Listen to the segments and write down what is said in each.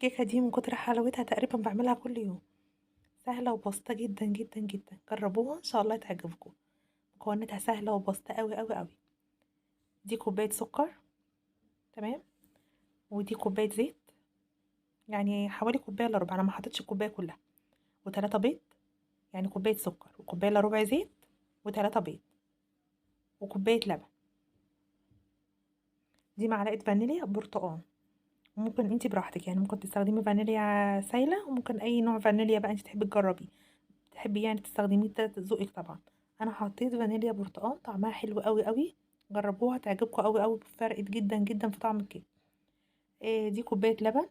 الكيكة دي من كتر حلاوتها تقريبا بعملها كل يوم. سهلة وبسيطة جدا جدا جدا، جربوها ان شاء الله تعجبكم. مكوناتها سهلة وبسيطة قوي قوي قوي. دي كوباية سكر، تمام، ودي كوباية زيت، يعني حوالي كوباية الا ربع، انا ما حطيتش الكوباية كلها. وتلاتة بيض، يعني كوباية سكر وكوباية الا ربع زيت وتلاتة بيض وكوباية لبن. دي معلقة فانيليا برتقال، وممكن انتي براحتك، يعني ممكن تستخدمي فانيليا سايلة، وممكن اي نوع فانيليا بقى انتي تحبي تجربيه، تحبي يعني تستخدميه ده ذوقك طبعا. انا حطيت فانيليا برتقال، طعمها حلو قوي قوي. جربوها تعجبكم قوي قوي، فرقت جدا جدا في طعم الكيك. دي كوبايه لبن.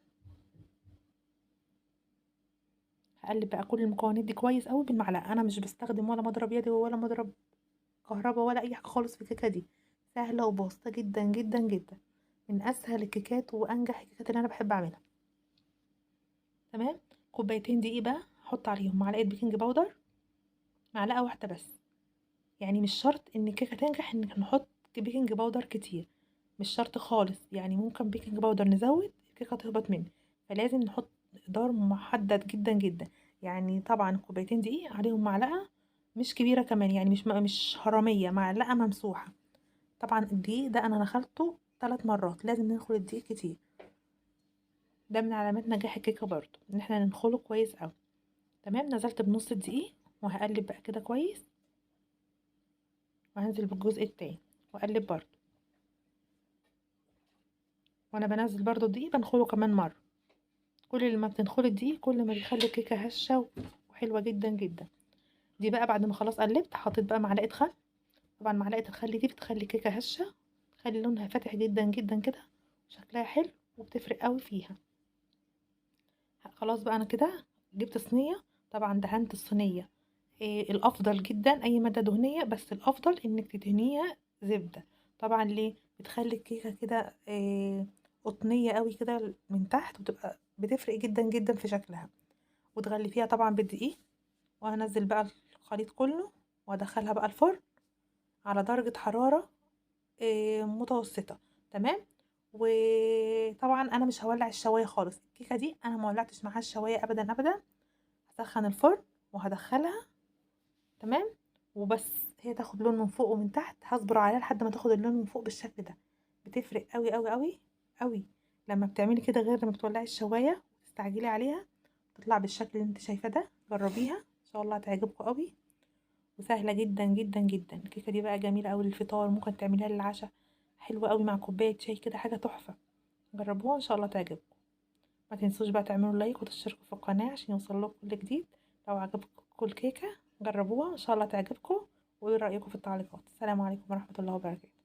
هقلب بقى كل المكونات دي كويس قوي بالمعلقه، انا مش بستخدم ولا مضرب يدي ولا مضرب كهرباء ولا اي حاجه خالص في الكيكه دي. سهله وبسيطه جدا جدا جدا، من اسهل الكيكات وانجح الكيكات اللي انا بحب اعملها. تمام. كوبايتين دقيق بقى، احط عليهم معلقه بيكنج باودر، معلقه واحده بس. يعني مش شرط ان الكيكه تنجح انك نحط بيكنج باودر كتير، مش شرط خالص، يعني ممكن بيكنج باودر نزود الكيكه تهبط مني، فلازم نحط مقدار محدد جدا جدا. يعني طبعا كوبايتين دقيق عليهم معلقه مش كبيره كمان، يعني مش هرميه، معلقه ممسوحه. طبعا الدقيق ده انا نخلته 3 مرات، لازم ندخل الدقيق كتير. ده من علامات نجاح الكيكه برضو، ان احنا ننخله كويس اوي. تمام، نزلت بنص الدقيق وهقلب بقى كده كويس، وهنزل بالجزء التاني واقلب برضو. وانا بنزل برضو الدقيق بنخله كمان مره. كل ما بتنخلي الدقيق كل ما بيخلي الكيكه هشه وحلوه جدا جدا. دي بقى بعد ما خلاص قلبت، حطيت بقى معلقه خل. طبعا معلقه الخل دي بتخلي الكيكه هشه، تخلي لونها فاتح جدا جدا كده، شكلها حلو، وبتفرق قوي فيها. خلاص بقى انا كده جبت صينيه. طبعا دهنت الصينيه. الافضل جدا اي ماده دهنيه، بس الافضل انك تدهنيها زبده. طبعا ليه؟ بتخلي الكيكه كده قطنيه قوي كده من تحت، وتبقى بتفرق جدا جدا في شكلها. وتغلفيها طبعا بالدقيق. وهنزل بقى الخليط كله، وادخلها بقى الفرن على درجه حراره متوسطه. تمام. وطبعا انا مش هولع الشوايه خالص، الكيكه دي انا ما ولعتش معاها الشوايه ابدا ابدا. هسخن الفرن وهدخلها. تمام. وبس هي تاخد لون من فوق ومن تحت، هصبر عليها لحد ما تاخد اللون من فوق بالشكل ده. بتفرق قوي قوي قوي قوي لما بتعملي كده، غير لما بتولعي الشوايه وتستعجلي عليها تطلع بالشكل اللي انت شايفاه ده. جربيها ان شاء الله هتعجبكم قوي، وسهله جدا جدا جدا. الكيكه دي بقى جميله قوي للفطار، ممكن تعمليها للعشاء، حلوه قوي مع كوبايه شاي كده، حاجه تحفه. جربوها ان شاء الله تعجبكم. ما تنسوش بقى تعملوا لايك وتشتركوا في القناه عشان يوصلكم كل جديد. لو عجبكم الكيكه جربوها ان شاء الله تعجبكم، وقولوا رايكم في التعليقات. السلام عليكم ورحمه الله وبركاته.